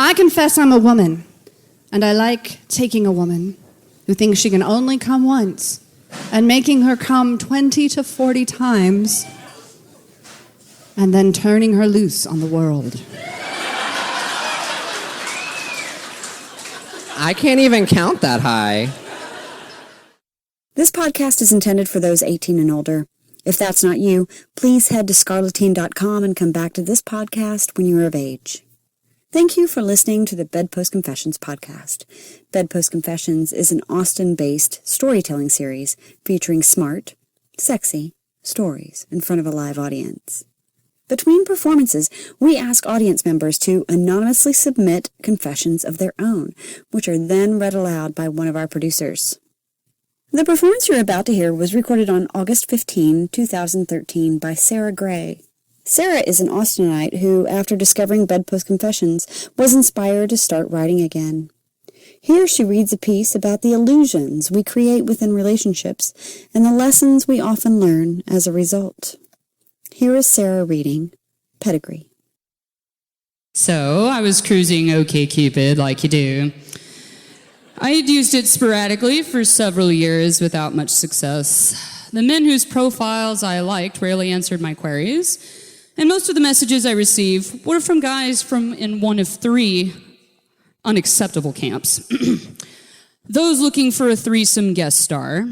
I confess I'm a woman, and I like taking a woman who thinks she can only come once and making her come 20 to 40 times and then turning her loose on the world. I can't even count that high. This podcast is intended for those 18 and older. If that's not you, please head to scarleteen.com and come back to this podcast when you are of age. Thank you for listening to the BedPost Confessions podcast. BedPost Confessions is an Austin-based storytelling series featuring smart, sexy stories in front of a live audience. Between performances, we ask audience members to anonymously submit confessions of their own, which are then read aloud by one of our producers. The performance you're about to hear was recorded on August 15, 2013 by Sarah Gray. Sarah is an Austinite who, after discovering BedPost Confessions, was inspired to start writing again. Here she reads a piece about the illusions we create within relationships and the lessons we often learn as a result. Here is Sarah reading Pedigree. So, I was cruising OkCupid like you do. I had used it sporadically for several years without much success. The men whose profiles I liked rarely answered my queries, and most of the messages I received were from guys from in one of three unacceptable camps. Those looking for a threesome guest star,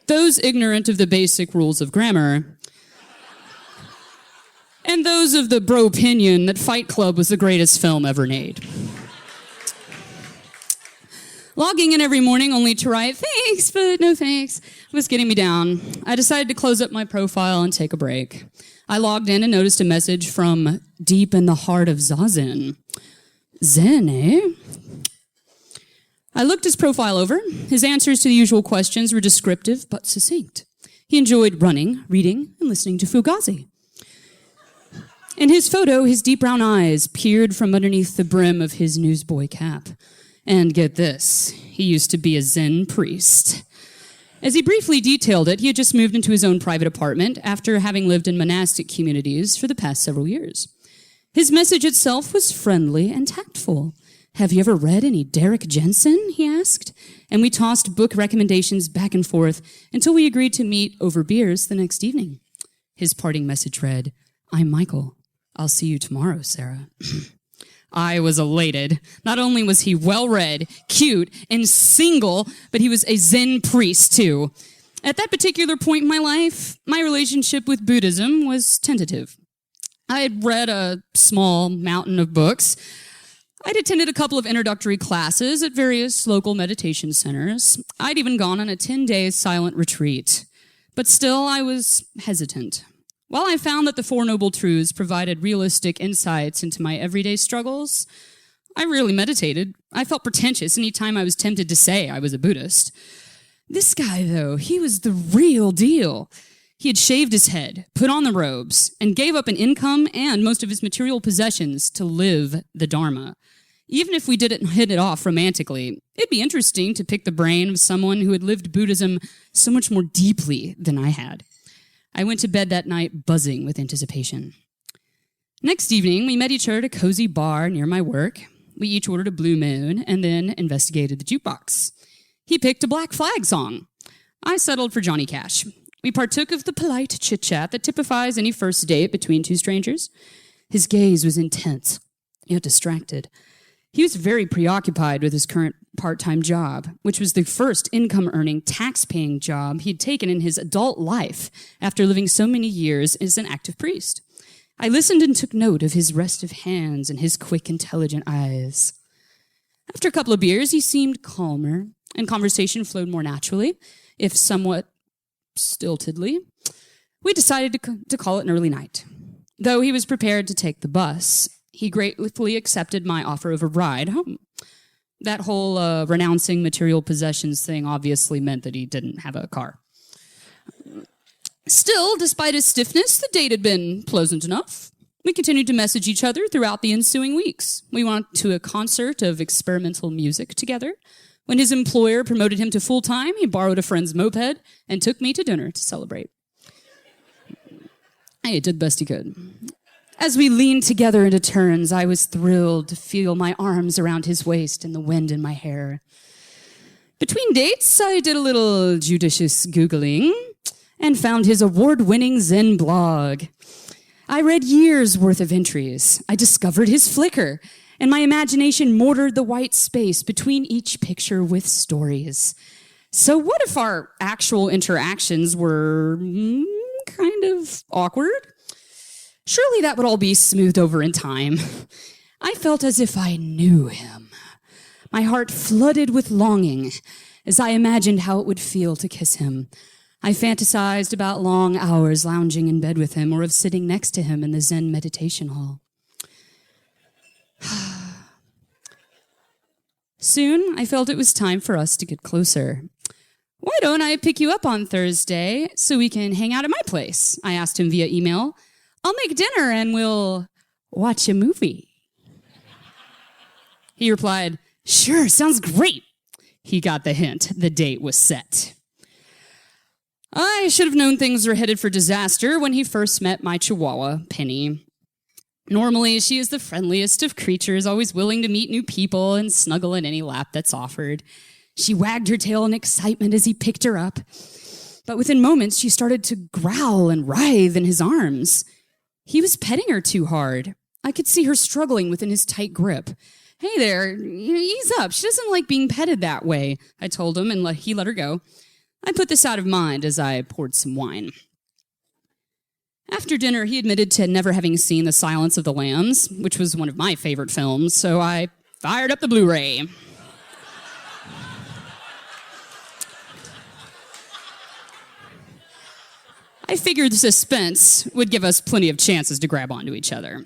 those ignorant of the basic rules of grammar, and those of the bro opinion that Fight Club was the greatest film ever made. Logging in every morning only to write, thanks, but no thanks, was getting me down. I decided to close up my profile and take a break. I logged in and noticed a message from deep in the heart of Zazen. Zen, eh? I looked his profile over. His answers to the usual questions were descriptive but succinct. He enjoyed running, reading, and listening to Fugazi. In his photo, his deep brown eyes peered from underneath the brim of his newsboy cap. And get this, he used to be a Zen priest. As he briefly detailed it, he had just moved into his own private apartment after having lived in monastic communities for the past several years. His message itself was friendly and tactful. Have you ever read any Derek Jensen? He asked. And we tossed book recommendations back and forth until we agreed to meet over beers the next evening. His parting message read, I'm Michael. I'll see you tomorrow, Sarah. I was elated. Not only was he well-read, cute, and single, but he was a Zen priest, too. At that particular point in my life, my relationship with Buddhism was tentative. I had read a small mountain of books. I'd attended a couple of introductory classes at various local meditation centers. I'd even gone on a 10-day silent retreat. But still, I was hesitant. While I found that the Four Noble Truths provided realistic insights into my everyday struggles, I rarely meditated. I felt pretentious any time I was tempted to say I was a Buddhist. This guy, though, he was the real deal. He had shaved his head, put on the robes, and gave up an income and most of his material possessions to live the Dharma. Even if we didn't hit it off romantically, it'd be interesting to pick the brain of someone who had lived Buddhism so much more deeply than I had. I went to bed that night buzzing with anticipation. Next evening, we met each other at a cozy bar near my work. We each ordered a Blue Moon and then investigated the jukebox. He picked a Black Flag song. I settled for Johnny Cash. We partook of the polite chit-chat that typifies any first date between two strangers. His gaze was intense, yet distracted. He was very preoccupied with his current part-time job, which was the first income-earning, tax-paying job he'd taken in his adult life after living so many years as an active priest. I listened and took note of his restive hands and his quick, intelligent eyes. After a couple of beers, he seemed calmer, and conversation flowed more naturally, if somewhat stiltedly. We decided to call it an early night. Though he was prepared to take the bus, he gratefully accepted my offer of a ride home. That whole renouncing material possessions thing obviously meant that he didn't have a car. Still, despite his stiffness, the date had been pleasant enough. We continued to message each other throughout the ensuing weeks. We went to a concert of experimental music together. When his employer promoted him to full-time, he borrowed a friend's moped and took me to dinner to celebrate. He did the best he could. As we leaned together into turns, I was thrilled to feel my arms around his waist and the wind in my hair. Between dates, I did a little judicious Googling and found his award-winning Zen blog. I read years' worth of entries. I discovered his Flickr, and my imagination mortared the white space between each picture with stories. So what if our actual interactions were kind of awkward? Surely that would all be smoothed over in time. I felt as if I knew him. My heart flooded with longing as I imagined how it would feel to kiss him. I fantasized about long hours lounging in bed with him or of sitting next to him in the Zen meditation hall. Soon, I felt it was time for us to get closer. Why don't I pick you up on Thursday so we can hang out at my place? I asked him via email. I'll make dinner and we'll watch a movie. He replied, sure, sounds great. He got the hint. The date was set. I should have known things were headed for disaster when he first met my chihuahua, Penny. Normally, she is the friendliest of creatures, always willing to meet new people and snuggle in any lap that's offered. She wagged her tail in excitement as he picked her up. But within moments, she started to growl and writhe in his arms. He was petting her too hard. I could see her struggling within his tight grip. Hey there, ease up. She doesn't like being petted that way, I told him, and he let her go. I put this out of mind as I poured some wine. After dinner, he admitted to never having seen The Silence of the Lambs, which was one of my favorite films, so I fired up the Blu-ray. I figured the suspense would give us plenty of chances to grab onto each other.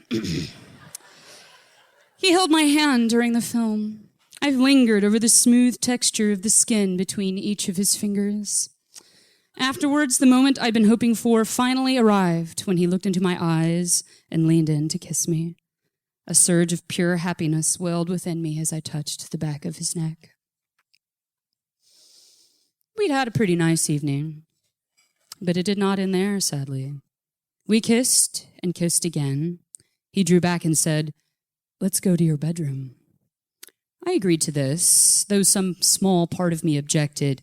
He held my hand during the film. I lingered over the smooth texture of the skin between each of his fingers. Afterwards, the moment I'd been hoping for finally arrived when he looked into my eyes and leaned in to kiss me. A surge of pure happiness welled within me as I touched the back of his neck. We'd had a pretty nice evening, but it did not end there, sadly. We kissed and kissed again. He drew back and said, let's go to your bedroom. I agreed to this, though some small part of me objected,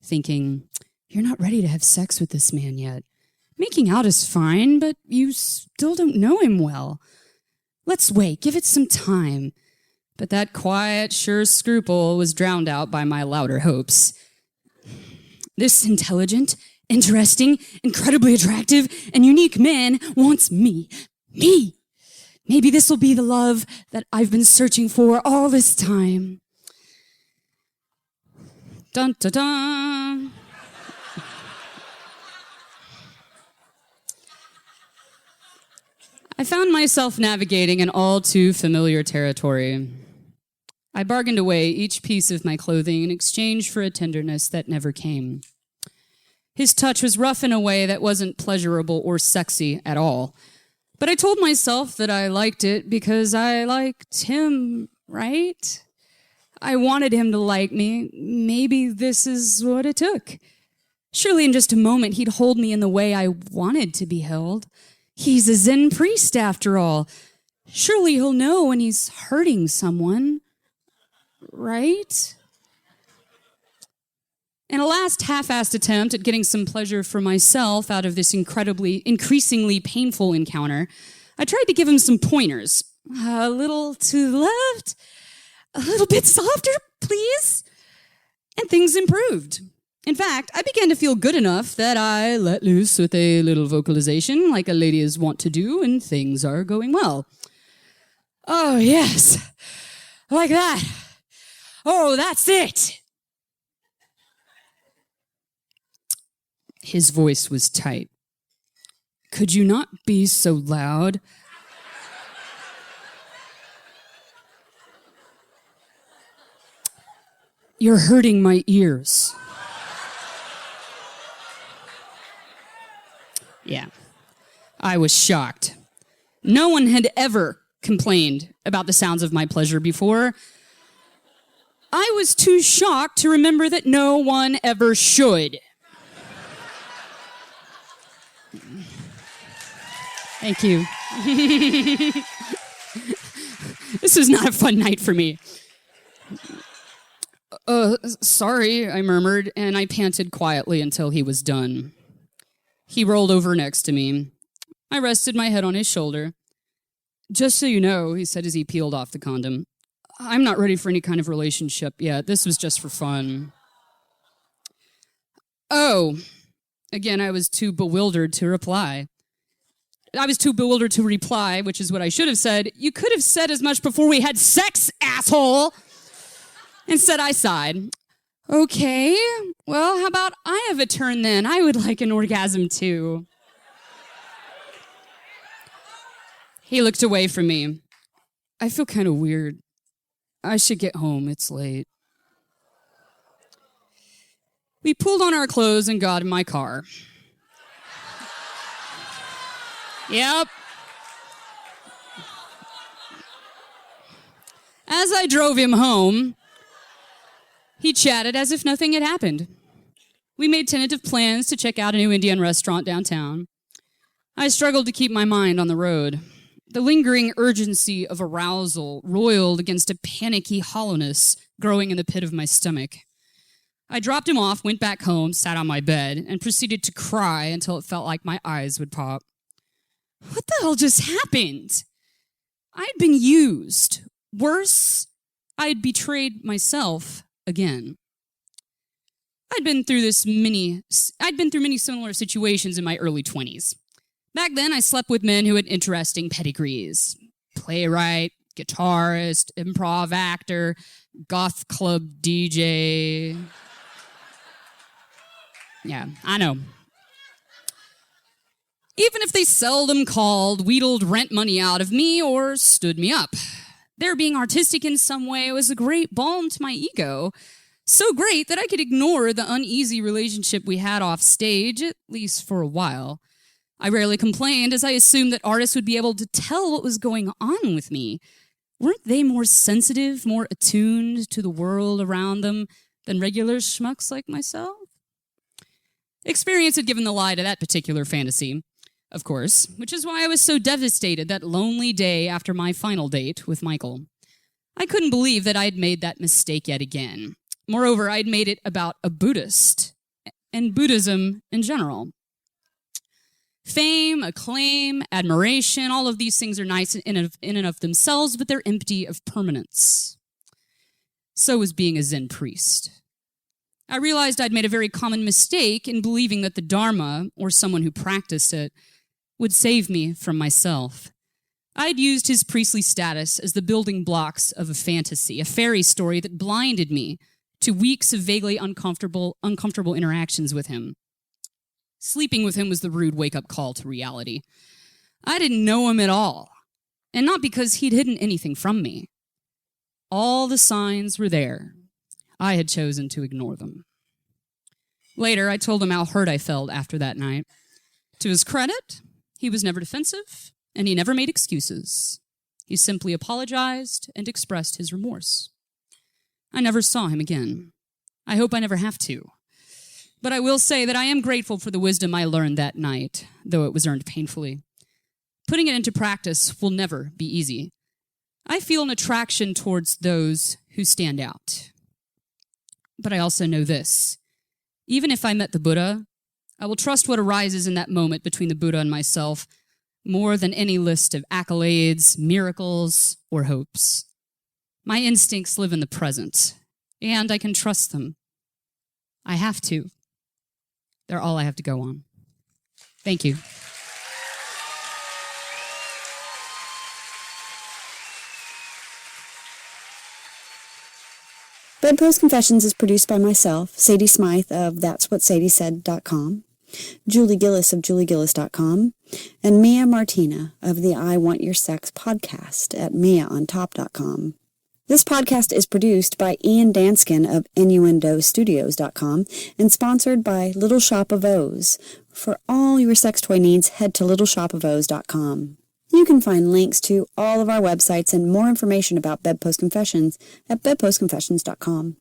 thinking, you're not ready to have sex with this man yet. Making out is fine, but you still don't know him well. Let's wait, give it some time. But that quiet, sure scruple was drowned out by my louder hopes. This intelligent, interesting, incredibly attractive, and unique man wants me. Me! Maybe this will be the love that I've been searching for all this time. Dun, dun, dun. I found myself navigating an all too familiar territory. I bargained away each piece of my clothing in exchange for a tenderness that never came. His touch was rough in a way that wasn't pleasurable or sexy at all. But I told myself that I liked it because I liked him, right? I wanted him to like me. Maybe this is what it took. Surely in just a moment he'd hold me in the way I wanted to be held. He's a Zen priest after all. Surely he'll know when he's hurting someone, right? In a last half-assed attempt at getting some pleasure for myself out of this increasingly painful encounter, I tried to give him some pointers. A little to the left, a little bit softer, please. And things improved. In fact, I began to feel good enough that I let loose with a little vocalization like a lady is wont to do when things are going well. Oh, yes. Like that. Oh, that's it. His voice was tight. Could you not be so loud? You're hurting my ears. Yeah, I was shocked. No one had ever complained about the sounds of my pleasure before. I was too shocked to remember that no one ever should. Thank you. This was not a fun night for me. Sorry, I murmured, and I panted quietly until he was done. He rolled over next to me. I rested my head on his shoulder. Just so you know, he said as he peeled off the condom, I'm not ready for any kind of relationship yet. This was just for fun. Oh, again, I was too bewildered to reply. Which is what I should have said. You could have said as much before we had sex, asshole. Instead, I sighed. Okay, well, how about I have a turn then? I would like an orgasm too. He looked away from me. I feel kind of weird. I should get home. It's late. We pulled on our clothes and got in my car. Yep. As I drove him home, he chatted as if nothing had happened. We made tentative plans to check out a new Indian restaurant downtown. I struggled to keep my mind on the road. The lingering urgency of arousal roiled against a panicky hollowness growing in the pit of my stomach. I dropped him off, went back home, sat on my bed, and proceeded to cry until it felt like my eyes would pop. What the hell just happened? I'd been used. Worse, I had betrayed myself again. I'd been through many similar situations in my early 20s. Back then, I slept with men who had interesting pedigrees. Playwright, guitarist, improv actor, goth club DJ. Yeah, I know. Even if they seldom called, wheedled rent money out of me, or stood me up. Their being artistic in some way was a great balm to my ego. So great that I could ignore the uneasy relationship we had off stage, at least for a while. I rarely complained, as I assumed that artists would be able to tell what was going on with me. Weren't they more sensitive, more attuned to the world around them than regular schmucks like myself? Experience had given the lie to that particular fantasy, of course, which is why I was so devastated that lonely day after my final date with Michael. I couldn't believe that I had made that mistake yet again. Moreover, I'd made it about a Buddhist and Buddhism in general. Fame, acclaim, admiration, all of these things are nice in and of themselves, but they're empty of permanence. So was being a Zen priest. I realized I'd made a very common mistake in believing that the Dharma, or someone who practiced it, would save me from myself. I'd used his priestly status as the building blocks of a fantasy, a fairy story that blinded me to weeks of vaguely uncomfortable interactions with him. Sleeping with him was the rude wake-up call to reality. I didn't know him at all, and not because he'd hidden anything from me. All the signs were there. I had chosen to ignore them. Later, I told him how hurt I felt after that night. To his credit, he was never defensive, and he never made excuses. He simply apologized and expressed his remorse. I never saw him again. I hope I never have to. But I will say that I am grateful for the wisdom I learned that night, though it was earned painfully. Putting it into practice will never be easy. I feel an attraction towards those who stand out. But I also know this. Even if I met the Buddha, I will trust what arises in that moment between the Buddha and myself more than any list of accolades, miracles, or hopes. My instincts live in the present, and I can trust them. I have to. They're all I have to go on. Thank you. BedPost Confessions is produced by myself, Sadie Smythe of that'swhatsadiesaid.com, Julie Gillis of juliegillis.com, and Mia Martina of the I Want Your Sex podcast at miaontop.com. This podcast is produced by Ian Danskin of innuendostudios.com and sponsored by Little Shop of O's. For all your sex toy needs, head to littleshopofos.com. You can find links to all of our websites and more information about BedPost Confessions at bedpostconfessions.com.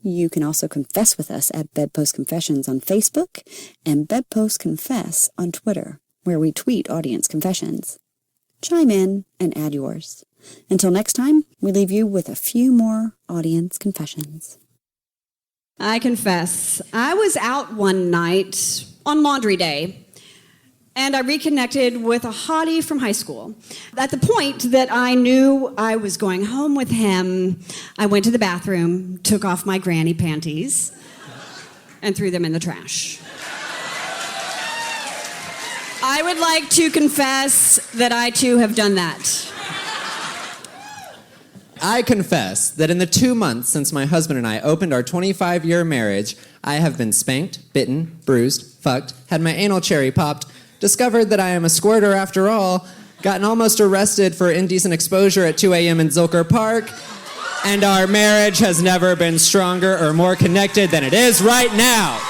You can also confess with us at BedPost Confessions on Facebook and BedPost Confess on Twitter, where we tweet audience confessions. chime in and add yours. Until next time, we leave you with a few more audience confessions. I confess, I was out one night on laundry day, and I reconnected with a hottie from high school. At the point that I knew I was going home with him, I went to the bathroom, took off my granny panties, and threw them in the trash. I would like to confess that I too have done that. I confess that in the 2 months since my husband and I opened our 25-year marriage, I have been spanked, bitten, bruised, fucked, had my anal cherry popped, discovered that I am a squirter after all, gotten almost arrested for indecent exposure at 2 a.m. in Zilker Park, and our marriage has never been stronger or more connected than it is right now.